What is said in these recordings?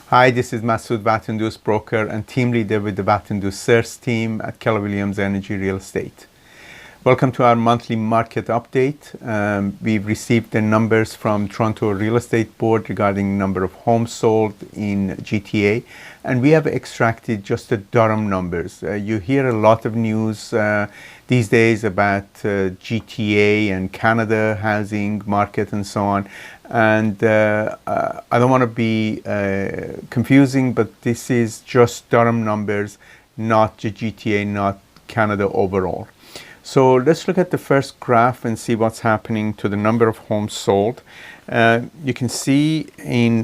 Hi, this is Masood, Vatandoust broker and team leader with the Vatandoust search team at Keller Williams Energy Real Estate. Welcome to our monthly market update. We've received the numbers from Toronto Real Estate Board regarding number of homes sold in GTA, and we have extracted just the Durham numbers. You hear a lot of news these days about GTA and Canada housing market and so on. And I don't want to be confusing, but this is just Durham numbers, not the GTA, not Canada overall. So let's look at the first graph and see what's happening to the number of homes sold. You can see in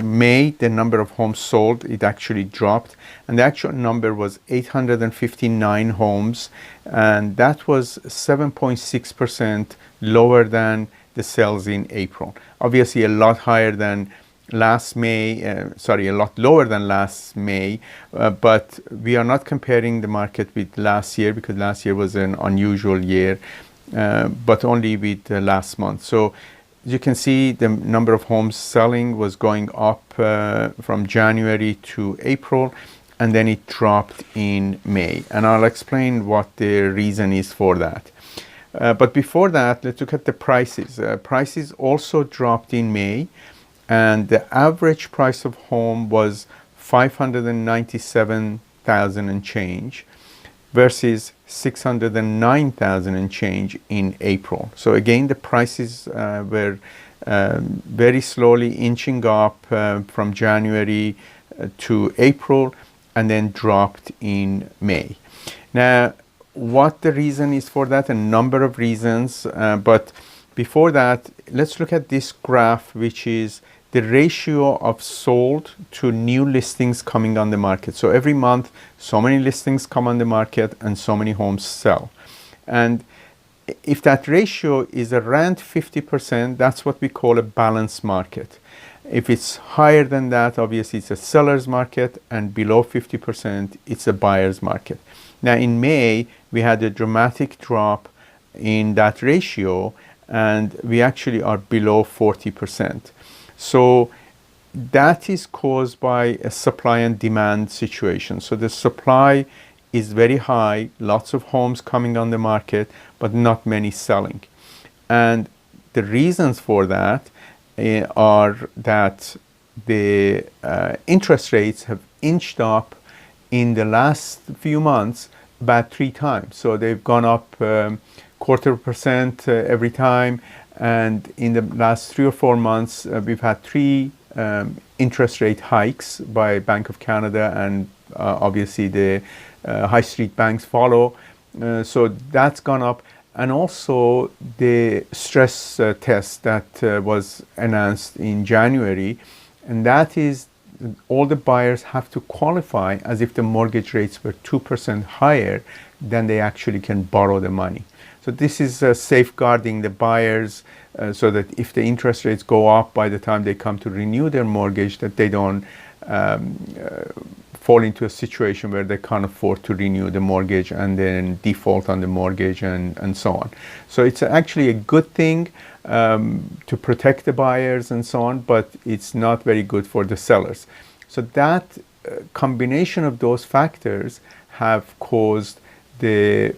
May, the number of homes sold, it actually dropped. And the actual number was 859 homes. And that was 7.6% lower than the sales in April. Obviously a lot higher than last May, a lot lower than last May, but we are not comparing the market with last year because last year was an unusual year, but only with last month. So you can see the number of homes selling was going up from January to April, and then it dropped in May. And I'll explain what the reason is for that. But before that, let's look at the prices. Prices also dropped in May, and the average price of home was $597,000 and change versus $609,000 and change in April. So again, the prices were very slowly inching up from January to April, and then dropped in May. Now, what the reason is for that? A number of reasons, but before that, let's look at this graph, which is the ratio of sold to new listings coming on the market. So every month, so many listings come on the market and so many homes sell. And if that ratio is around 50%, that's what we call a balanced market. If it's higher than that, obviously it's a seller's market, and below 50%, it's a buyer's market. Now in May, we had a dramatic drop in that ratio, and we actually are below 40%. So that is caused by a supply and demand situation. So the supply is very high, lots of homes coming on the market, but not many selling. And the reasons for that are that the interest rates have inched up in the last few months about 3 times. So they've gone up 0.25% every time. And in the last 3 or 4 months, we've had 3 interest rate hikes by Bank of Canada, and obviously the high street banks follow. So that's gone up. And also the stress test that was announced in January, and that is all the buyers have to qualify as if the mortgage rates were 2% higher than they actually can borrow the money. So this is safeguarding the buyers so that if the interest rates go up by the time they come to renew their mortgage, that they don't fall into a situation where they can't afford to renew the mortgage and then default on the mortgage and so on. So it's actually a good thing to protect the buyers and so on, but it's not very good for the sellers. So that combination of those factors have caused the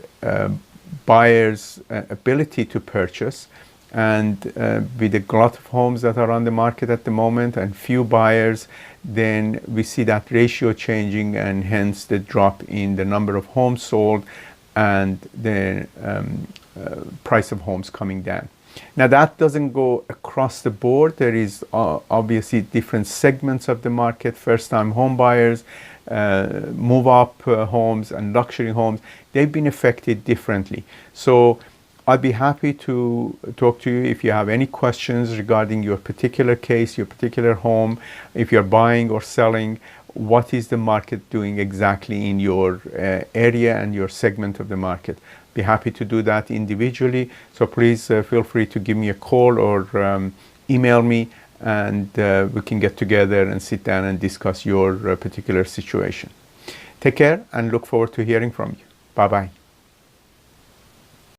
buyers' ability to purchase, and with a lot of homes that are on the market at the moment and few buyers, then we see that ratio changing, and hence the drop in the number of homes sold and the price of homes coming down. Now that doesn't go across the board. There is obviously different segments of the market: first-time home buyers, move-up homes, and luxury homes. They've been affected differently. So I'd be happy to talk to you if you have any questions regarding your particular case, your particular home, if you're buying or selling. What is the market doing exactly in your area and your segment of the market? Be happy to do that individually. So please feel free to give me a call or email me, and we can get together and sit down and discuss your particular situation. Take care and look forward to hearing from you. Bye-bye.